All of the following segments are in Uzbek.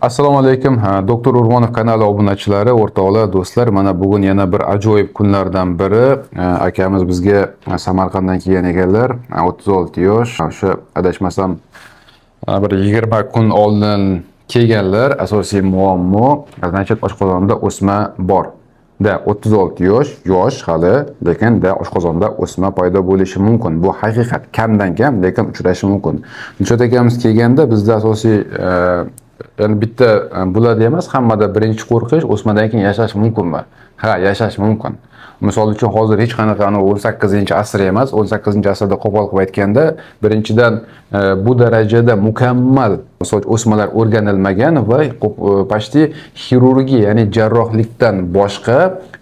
Assalomu alaykum. Doktor Urmonov kanali obunachilari, o'rtoqlar, do'stlar. Mana bugun yana bir ajoyib kunlardan biri. Akamiz bizga Samarqanddan kelgan ekanlar. 36 yosh. O'sha adashmasam bir 20 kun oldin kelganlar. Asosiy muammo, значит, oshqozonda o'sma bor. 36 yosh hali, lekin oshqozonda o'sma paydo bo'lishi mumkin. Bu haqiqat, kamdan kam, lekin uchrashi mumkin. Dilshod akamiz kelganda bizda asosiy yani bitta bo'ladi emas, hammada birinchi qo'rqish o'smadan keyin yashash mumkinmi? Ha, yashash mumkin. Misol uchun hozir hech qanaqa 18-asr emas, 18-asrda qo'pol qilib aytganda, birinchidan bu darajada mukammal o'smalar o'rganilmagan va почти xirurgiya, ya'ni jarrohlikdan boshqa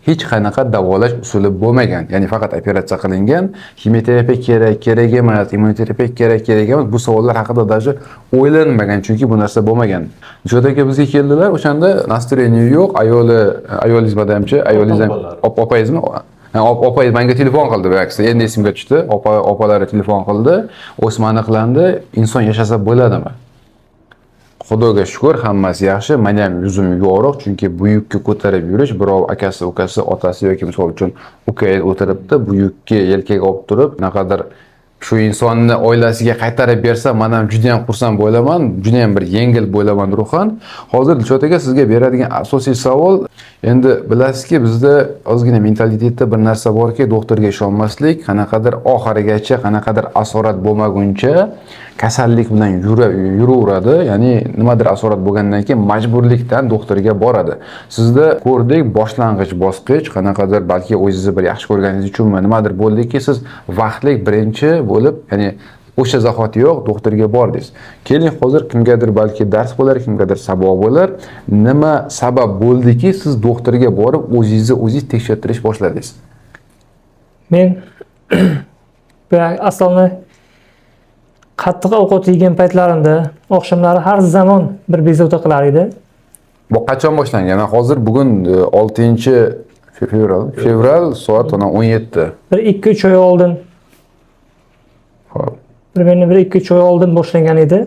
hech qanaqa davolash usuli bo'lmagan. Ya'ni faqat operatsiya qilingan, kimyoterapiya kerak emas, immunoterapiya kerak emas. Bu savollar haqida даже o'ylanmagan, chunki bu narsa bo'lmagan. Dilshod aka bizga keldilar, o'shanda настроение yo'q, ayolingiz madamchi, ayolingiz opangizmi? Opanggiz menga telefon qildi, ba'ksi endi esimga tushdi. Opalari telefon qildi, o'sma aniqlandi, inson yashasa bo'ladimi? Xudoga shukr, hammasi yaxshi. Meni ham yuzim yorug', chunki bu yukni ko'tarib yurish, birov akasi, ukasi, otasi yoki misol uchun uka o'tiribdi, bu yukni yelkaga olib turib, naqadar shu insonni oilasiga qaytarib bersa, men ham juda ham xursand bo'laman, juda ham bir yengil bo'laman ruhan. Hozir Dilshod aka sizga beradigan asosiy savol, endi bilasizki, bizda ozgina mentalitetda bir narsa borki, doktorga ishonmaslik, qanaqadir oxirigacha, qanaqadir asorat bo'lmaguncha kasallik bilan yuraveradi. Ya'ni nimadir asorat bo'lgandan keyin majburlikdan doktorga boradi. Sizda ko'rdik, boshlang'ich bosqich, qanaqadir balki o'zingizni bir yaxshi ko'rganingiz uchunmi, nimadir bo'ldiki, siz vaqtlik birinchi bo'lib, ya'ni o'sha zahotiyoq doktorga bordingiz. Keling, hozir kimgadir balki dars bo'lar, kimgadir sabab bo'lar. Nima sabab bo'ldiki, siz doktorga borib o'zingiz tekshirtirish boshladingiz? Men aslida qattiq ovqat yegan paytlarimda oqshomlari har zamon bir bezovta qilar edi. Bu qachon boshlangan? Hozir bugun 6-fevral soat 17. Bir 2-3 oy oldin. Xo'p. Bir 2-3 oy oldin boshlangan edi.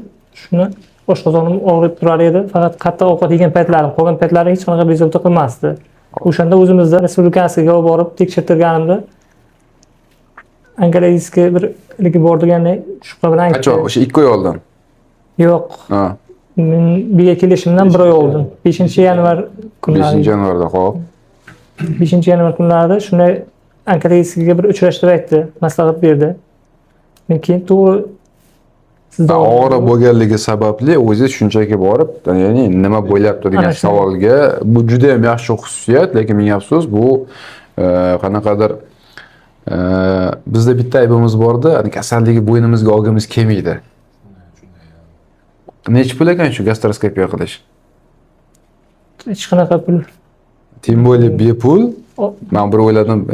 Shuni oshqozonim og'rib turar edi. Faqat qattiq ovqat yegan paytlarim, qolgan paytlarda hech qanaqa bezovta qilmasdi. O'shanda o'zimizda respublikasiga borib tekshirtirganimda onkologiyga birga bordiganda shubha bilan aytdi. Qachon? O'sha 2 oy oldin. Yo'q. Ha. Men birga kelishimdan 1 oy oldin. 5-yanvar kunlarida. 5-yanvarda, xo'p. 5-yanvar kunlarida shunday onkologiyga bir uchrashtirib aytdi, maslahat berdi. Men keyin to'g'ri sizda og'riq bo'lganligi sababli o'zingiz shunchaki borib, ya'ni nima bo'lyapti degan savolga, bu juda ham yaxshi xususiyat, lekin ming afsus, bu qanaqadir bizda bitta aybimiz borda, kasalligi bo'ynimizga olgimiz kelmaydi. Necha pul ekan shu gastroskopiya qilish? hech qanaqa pul. Tim bo'lib bepul. Men bir o'yladim,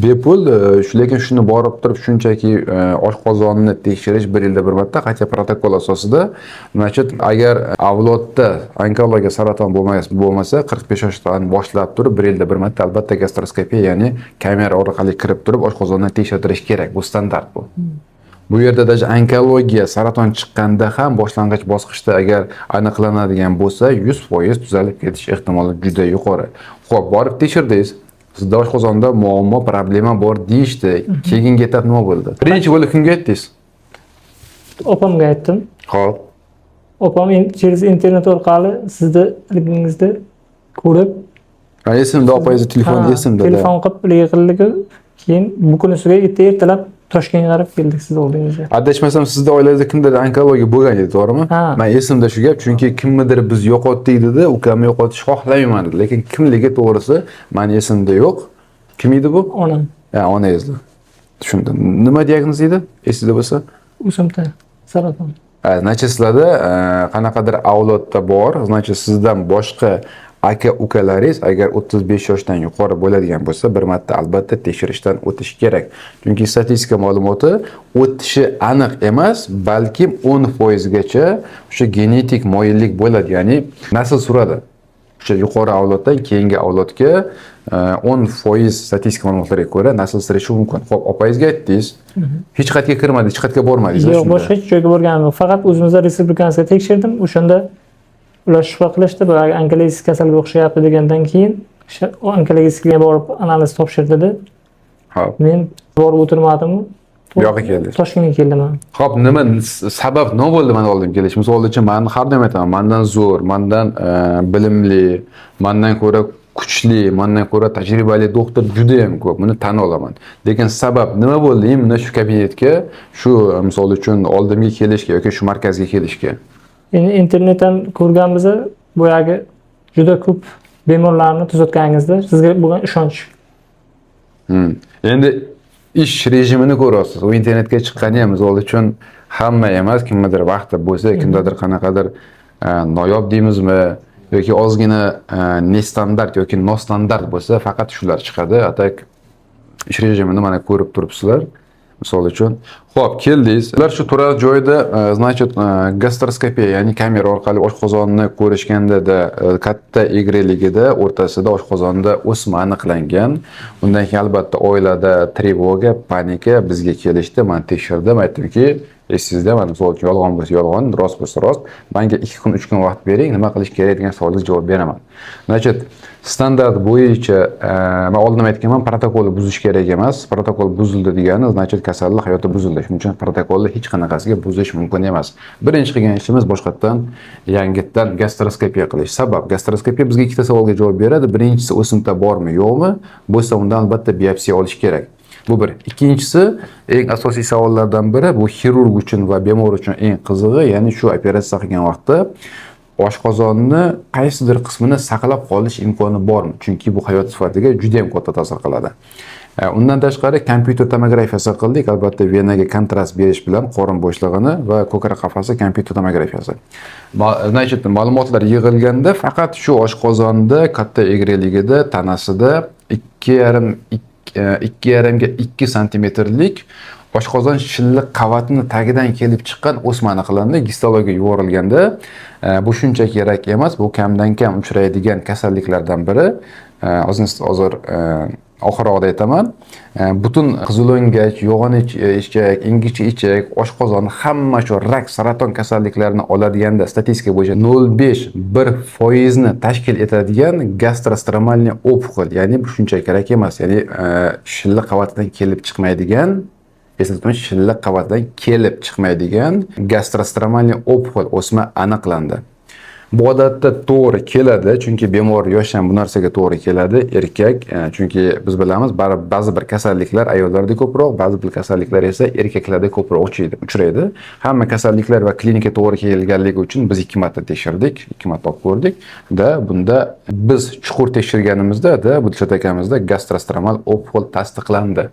bepul, lekin shuni borib turib shunchaki oshqozonni tekshirish 1 yilda bir marta, qancha protokol asosida. Значит, agar avlodda onkologiya, saraton bo'lmasa, 45 yoshdan boshlab turib 1 yilda bir marta albatta gastroskopiya, ya'ni kamera orqali kirib turib oshqozonni tekshirtirish kerak. Bu standart bu. Bu yerda даже onkologiya, saraton chiqqanda ham boshlang'ich bosqichda agar aniqlanadigan bo'lsa, 100% tuzalib ketish ehtimoli juda yuqori. Xo'p, borib tekshirdingiz. Sizda oshqozonda muammo, problema bor deyishdi. Keyingi etap nima bo'ldi? Birinchi bo'lib kimga aytdingiz? Opamga aytdim. Xo'p. Opam internet orqali sizni ligingizni ko'rib, Esimda, opangizni telefoni esimda. Telefon qilib yig'ildik. Keyin bu kunisiga ertalab Toshkentga qarab keldik siz oldingizga. Adashmasam sizda oilangizda kimdir onkologiya bo'lgan edi, to'g'rimi? Men esimda shu gap, chunki kimnidir biz yo'qotdik dedi, ukamni yo'qotish xohlamayman dedi, lekin kimligi to'g'risi meni esimda yo'q. Kim edi bu? Onam. Ha, onangizni. Tushundim. Nima diagnoz edi? Esingizda bo'lsa? O'simta, saraton. Значит, sizlarda qanaqadir avlodda bor, значит, sizdan boshqa aka-ukalaringiz agar 35 yoshdan yuqori bo'ladigan bo'lsa, bir marta albatta tekshirishdan o'tish kerak. Chunki statistika ma'lumoti o'tishi aniq emas, balki 10% gacha o'sha genetik moyillik bo'ladi, ya'ni nasl suradi. O'sha yuqori avloddan keyingi avlodga 10% statistika ma'lumotlariga ko'ra nasl surishi mumkin. Xo'p, opangizga aytdingiz, hech qayerga kirmadingiz, hech qayerga bormadingiz. Yo'q, boshqa hech joyga borganim yo'q. Faqat o'zimizda respublikasiga tekshirdim. O'shanda ular shubha qilishdi, bu onkologik kasalga o'xshayapti degandan keyin onkologga borib analiz topshirdi. Hop. Men borib o'tirmadim. Bu yoqqa keldingiz. Toshkentga keldim men. Hop, nima sabab nima bo'ldi mana oldin kelish? Misol uchun men har doim aytaman, mendan zo'r, mendan bilimli, mendan ko'ra kuchli, mendan ko'ra tajribali doktor juda ham ko'p. Buni tan olaman. Lekin sabab nima bo'ldi? Mana shu kabinetga, shu misol uchun oldimga kelishga yoki shu markazga kelishga. Endi internetdan ko'rganmiz, boyagi juda ko'p bemorlarni tuzatganingizda sizga bo'lgan ishonch. Endi ish rejimini ko'rasiz. U internetga chiqqani ham misol uchun hamma emas, kimgadir vaqti bo'lsa, kimdadir qanaqadir noyob deymizmi yoki ozgina nestandart yoki nostandart bo'lsa, faqat shular chiqadi. Atak ish rejimini mana ko'rib turibsizlar. Misol uchun, xo'p, keldingiz. Ular shu turar joyda, значит, gastroskopiya, ya'ni kamera orqali oshqozonni ko'rishganda katta egriligida o'rtasida oshqozonda o'sma aniqlangan. Undan keyin albatta oilada trevoga, panika bizga kelishdi. Men tekshirdim, aytdimki, esingizda mana misol uchun yolg'on bo'lsa yolg'on, rost bo'lsa rost. Menga 2 kun, 3 kun vaqt bering, nima qilish kerak degan savolga javob beraman. Значит, standart bo'yicha men oldin aytganman, protokol buzish kerak emas. Protokol buzildi degani, значит, kasallik hayoti buzildi. Shuning uchun protokolni hech qanaqasiga buzish mumkin emas. Birinchi qilgan ishimiz boshqatdan yangitdan gastroskopiya qilish. Sabab gastroskopiya bizga ikkita savolga javob beradi. Birinchisi, o'simta bormi, yo'qmi? Bo'lsa undan albatta biopsiya olish kerak. Bu bir. Ikkinchisi, eng asosiy savollardan biri, bu xirurg uchun va bemor uchun eng qizig'i, ya'ni shu operatsiya qilgan vaqtda oshqozonni qaysidir qismini saqlab qolish imkoni bormi? Chunki bu hayot sifatiga juda ham katta ta'sir qiladi. Undan tashqari kompyuter tomografiyasi qildik, albatta venaga kontrast berish bilan qorin bo'shlig'ini va ko'krak qafasi kompyuter tomografiyasi. Значит, ma'lumotlar yig'ilganda faqat shu oshqozonda katta egriligida, tanasida 2,5 ga 2 santimetrlik oshqozon shilliq qavatining tagidan kelib chiqqan o'sma aniqlandi. Gistologiya yuborilganda bu shunchaki kerak emas, bu kamdan kam uchraydigan kasalliklardan biri. Hozir oxirroqda aytaman. Butun qizilo'ngach, yo'g'on ichak, ingichka ichak, oshqozon hamma shu rak, saraton kasalliklarini oladiganda statistika bo'yicha 0,5-1% ni tashkil etadigan gastrostromalniy opухоль, ya'ni bu shunchaki kerak emas, ya'ni shilliq qavatidan kelib chiqmaydigan, eslatib shilliq qavatidan kelib chiqmaydigan gastrostromalniy opухоль o'sma aniqlandi. Bu odatda to'g'ri keladi, chunki bemor yosh ham bu narsaga to'g'ri keladi, erkak, chunki biz bilamiz, ba'zi bir kasalliklar ayollarda ko'proq, ba'zi bir kasalliklar esa erkaklarda ko'proq uchraydi. Hamma kasalliklar va klinika to'g'ri kelganligi uchun biz 2 marta tekshirdik, 2 marta olib ko'rdik. Bunda biz chuqur tekshirganimizda bu Dilshod akamizda gastrostromal opухоль tasdiqlandi.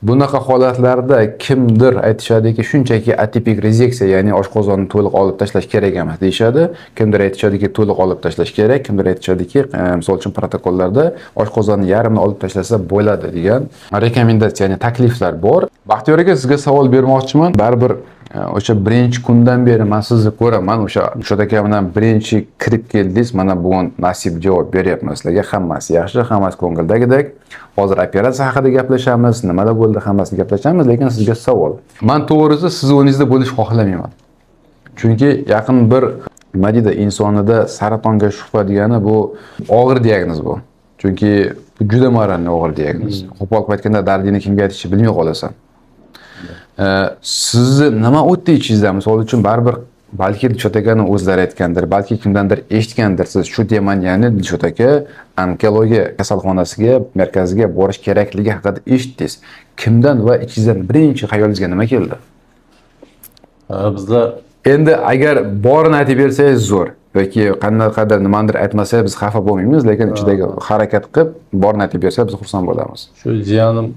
Bunaqa holatlarda kimdir aytishadiki, shunchaki atipik rezeksiya, ya'ni oshqozonni to'liq olib tashlash kerak emas deyshadi. Kimdir aytishadiki, to'liq olib tashlash kerak, kimdir aytishadiki, misol uchun protokollarda oshqozonni yarmini olib tashlasa bo'ladi degan rekomendatsiya, ya'ni takliflar bor. Baxtiyor aka, sizga savol bermoqchiman. Baribir o'sha birinchi kundan beri men sizni ko'raman, o'sha Dilshod aka bilan birinchi kirib keldingiz, mana bugun nasib javob beryapman sizlarga. Hammasi yaxshi, hammasi ko'ngildagidek. Hozir operatsiya haqida gaplashamiz, nimalar bo'ldi hammasini gaplashamiz, lekin sizga savol. Men to'g'risi siz o'rningizda bo'lish xohlamayman. Chunki yaqin bir nima deydi, insonida saratonga shubha degani bu og'ir diagnoz bu. Chunki bu juda maranli og'ir diagnoz. Qo'pol aytganda dardini kimga aytishni bilmay qolasan. Sizni nima o'tdi ichingizdan? Misol uchun baribir balki Dilshod akani o'zlari aytgandir, balki kimdandir eshitgandir. Siz shu temani, ya'ni Dilshod aka onkologiya kasalxonasiga, markaziga borish kerakligi haqida eshitdingiz. Kimdan va ichingizdan birinchi xayolingizga nima keldi? Bizlar Endi agar borini aytib bersangiz zo'r yoki qandaydir nimadir aytmasangiz biz xafa bo'lmaymiz, lekin ichidagi harakat qilib borini aytib bersa biz xursand bo'lamiz. shu jiyanim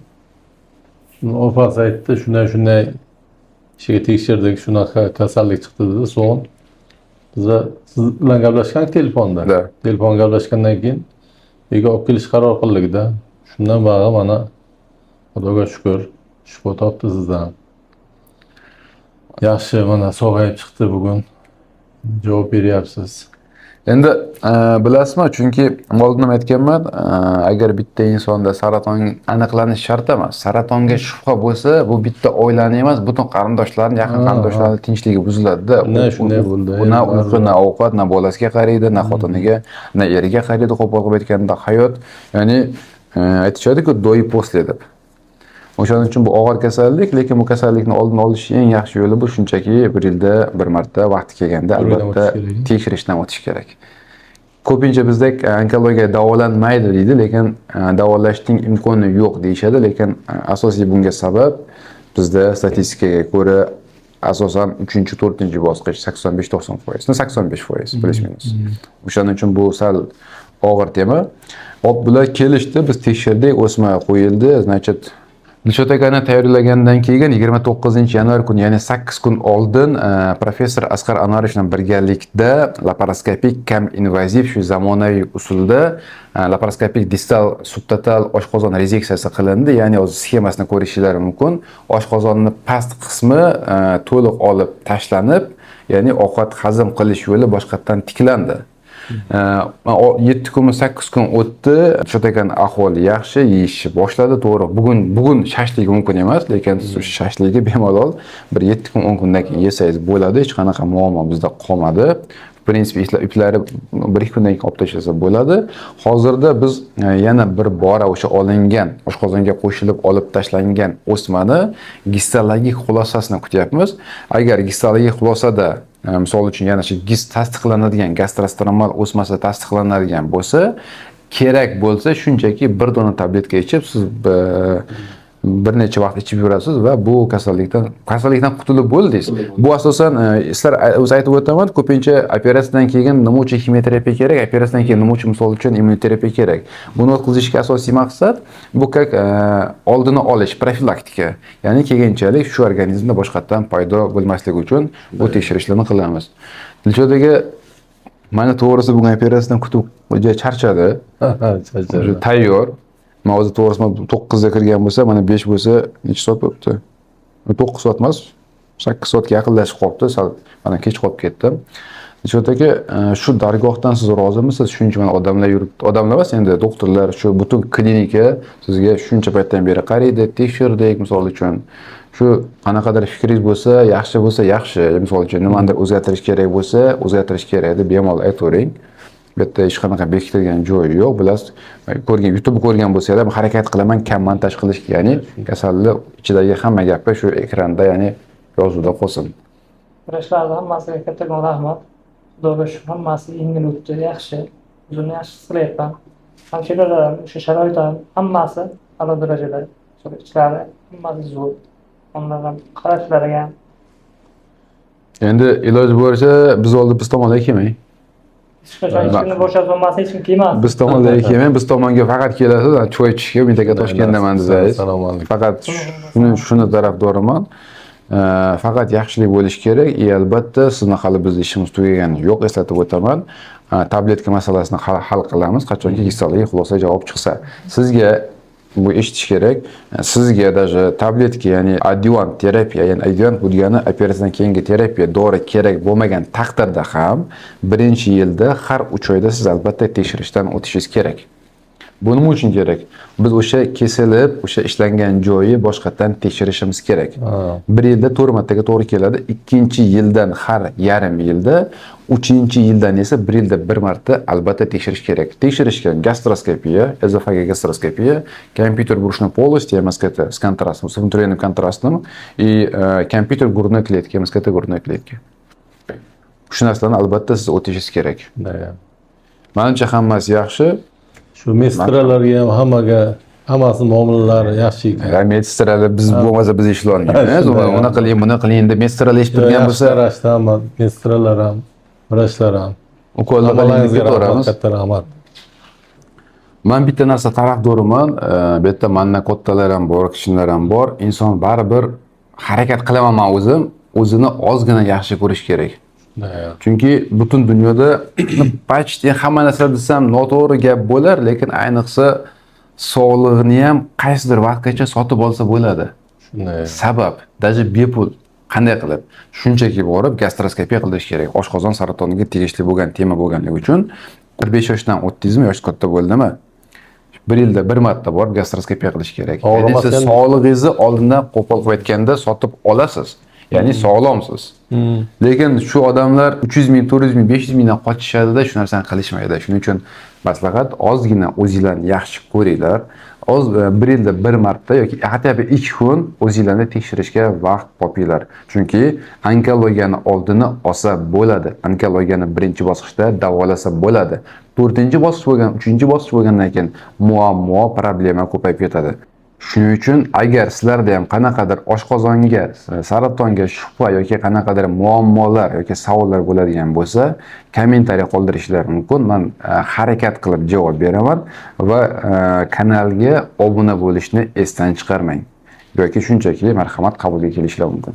opasi aytdi, shunday ishiga tekshirdik, shunaqa kasallik chiqdi dedi. So'ng bizlar siz bilan gaplashgan telefonda. Da. Telefon gaplashgandan keyin uyga olib kelish qaror qildik-da. Shundan beri mana Xudoga shukr, shifo topdi sizdan. Yaxshi, mana sog'ayib chiqdi bugun. Javob beryapsiz. Endi bilasizmi, chunki oldin ham aytganman, agar bitta insonda saraton aniqlanishi shart emas. Saratonga shubha bo'lsa, bu bitta oilani emas, butun qarindoshlarni, yaqin qarindoshlarni tinchligi buziladi-da. Shunday bo'ldi. Na uyqu, na ovqat, na bolasiga qaraydi, na xotiniga, na eriga qaraydi, qo'pol qilib aytganda hayot, ya'ni aytishadi-ku do'yi posle deb. O'shaning uchun bu og'ir kasallik, lekin bu kasallikni oldini olish eng yaxshi yo'li bu shunchaki bir yilda bir marta vaqti kelganda albatta tekshirishdan o'tish kerak. Ko'pincha bizda onkologiya davolanmaydi deydi, lekin davolashning imkoni yo'q deyishadi, lekin asosiy bunga sabab bizda statistikaga ko'ra asosan 3-4-bosqich 85-90%, 85% plus minus. O'shaning uchun bu sal og'ir tema. Hop, bular kelishdi, biz tekshirdik, o'sma qo'yildi, значит Dilshod akani tayyorlagandan keyin 29-yanvar kuni, ya'ni 8 kun oldin professor Asqar Anvarovich bilan birgalikda laparoskopik kam invaziv shu zamonaviy usulda laparoskopik distal subtotal oshqozon rezeksiyasi qilindi. Ya'ni o'z sxemasini ko'rishingiz mumkin. Oshqozonning past qismi to'liq olib tashlanib, ya'ni ovqat hazm qilish yo'li boshqatdan tiklandi. 7 kun 8 kun o'tdi. Dilshod akani ahvoli yaxshi, yeyishni boshladi, to'g'ri. Bugun shashligi mumkin emas, lekin siz o'sha shashligi bemalol bir 7 kun 10 kundan keyin yesangiz bo'ladi. Hech qanaqa muammo bizda qolmadi. Prinsip iplari 1-2 kundan keyin olib tashlasa bo'ladi. Hozirda biz yana bir bora o'sha olingan, oshqozonga qo'shilib olib tashlangan o'smani gistologik xulosasini kutyapmiz. Agar gistologik xulosada misol uchun yana shu giz tasdiqlanadigan gastrostromal o'smasi tasdiqlanadigan bo'lsa, kerak bo'lsa shunchaki bir dona tabletka ichib siz bir necha vaqt ichib yurasiz va bu kasallikdan qutulib bo'ldingiz. Bu asosan sizlar o'zi aytib o'taman, ko'pincha operatsiyadan keyin nima uchun kimyoterapiya kerak, operatsiyadan keyin nima uchun misol uchun immunoterapiya kerak. Buni o'tkazishga asosiy maqsad bu oldini olish, profilaktika. Ya'ni keyinchalik shu organizmda boshqatdan paydo bo'lmasligi uchun bu tekshirishlarni qilamiz. Dilshod aka mana to'g'risi bugun operatsiyadan kutib charchadi. Charchadi. Tayyor. Men o'zi to'g'risi 9 da kirgan bo'lsa, mana 5 bo'lsa, necha soat bo'libdi? 9 soat emas, 8 soatga yaqinlashib qolibdi. Mana kech qolib ketdim. Dilshod aka, shu dargohdan siz rozimisiz? Shuncha mana odamlar yuribdi. Odamlar emas, endi doktorlar, shu butun klinika sizga shuncha paytdan beri qaraydi, tekshirdik, misol uchun. Shu qanaqadir fikringiz bo'lsa, yaxshi. Misol uchun nimadir o'zgartirish kerak bo'lsa, o'zgartirish kerak deb bemalol aytavering. Bu yerda hech qanaqa bekitilgan joyi yo'q. Bilasiz, YouTube ko'rgan bo'lsanglar, men harakat qilaman kam montaj qilishga, ya'ni kasallik ichidagi hamma gapi shu ekranda, ya'ni yozuvda qolsin. Kurashlarni hammasiga kattakon rahmat. Xudoga shukur, hammasi yengil o'tdi, yaxshi. O'zimni yaxshi his qilyapman. Hamshiralar, o'sha sharoitlar hammasi a'lo darajada. So'rashlar hammasi zo'r. Onlardan qarashlari ham. Endi iloji bo'yicha biz tomondan kelmang. Hech qachon hech kimni bo'shatolmasa hech kim kelmaydi. Biz tomondan kelmang, biz tomonga faqat kelasiz, choy ichishga, mintaka Toshkentdaman desangiz. Faqat shuni tarafdoriman. Faqat yaxshilik bo'lishi kerak. Albatta, sizni hali bizning ishimiz tugagani yo'q, eslatib o'taman. Tabletka masalasini hal qilamiz, qachonki hissali xulosa javob chiqsa. Sizga bu eshitish kerak. Sizga даже tabletka, ya'ni adjuvant terapiya, ya'ni adjuvant bu degani operatsiyadan keyingi terapiya, dori kerak bo'lmagan taqdirda ham birinchi yilda har 3 oyda siz albatta tekshirishdan o'tishingiz kerak. Bu nima uchun kerak? Biz o'sha kesilib, o'sha ishlangan joyi boshqatdan tekshirishimiz kerak. Bir yilda 4 martaga to'g'ri keladi. Ikkinchi yildan har yarim yilda, 3-yildan esa bir yilda bir marta albatta tekshirish kerak. Tekshirishga gastroskopiya, ezofageal gastroskopiya, kompyuter брюшной полости, MSKT с контрастом, с внутренним контрастом и kompyuter грудной клетки, MSKT грудной клетки. Shu narsalarni albatta siz o'tishingiz kerak. Menimcha hammasi yaxshi. Shu mestralarga ham hammasi muomalalari yaxshi ekan. Mestralar biz bo'lmasa biz ishlayolmaymiz. Uni qiling, buni qiling deb mestralar ish turgan bo'lsa, hamma mestralar ham, vrachlar ham. Ukollar qilingizga to'g'ramiz. Katta rahmat. Men bitta narsa tarafdoriman. Bu yerda mendan kattalar ham bor, kichiklar ham bor. Inson baribir harakat qilaman men o'zim, o'zini ozgina yaxshi ko'rish kerak. Chunki butun dunyoda почти hamma narsa desam noto'g'ri gap bo'lar, lekin ayniqsa sog'lig'ini ham qaysidir vaqtgacha sotib olsa bo'ladi. Sabab, даже bepul. qanday qilib shunchaki borib gastroskopiya qilish kerak. Oshqozon saratoniga tegishli bo'lgan tema bo'lganligi uchun 45 yoshdan o'tdingizmi, yosh katta bo'ldimi? Bir yilda bir marta borib gastroskopiya qilish kerak. Ya'ni siz sog'lig'ingizni oldindan qo'pol qilayotganda sotib olasiz. Ya'ni sog'lomsiz. Lekin shu odamlar 300 ming, 400 ming, 500 mingdan qochishadi-da, shu narsani qilishmaydi. Shuning uchun maslahat ozgina o'zingizlarni yaxshi ko'ringlar. Bir yilda bir marta yoki hatto 2 kun o'zingizlarni tekshirishga vaqt topinglar. Chunki onkologiyani oldini olsa bo'ladi. Onkologiyani birinchi bosqichda davolasa bo'ladi. 4-bosqich bo'lgan, 3-bosqich bo'lgandan keyin muammo, problema ko'payib ketadi. Shuning uchun agar sizlarda ham qanaqadir oshqozonga, saratonga shubha yoki qanaqadir muammolar yoki savollar bo'ladigan bo'lsa, kommentariy qoldirishingiz mumkin. Men harakat qilib javob beraman va kanalga obuna bo'lishni esdan chiqarmang. Yoki shunchaki marhamat qabulga kelishlar mumkin.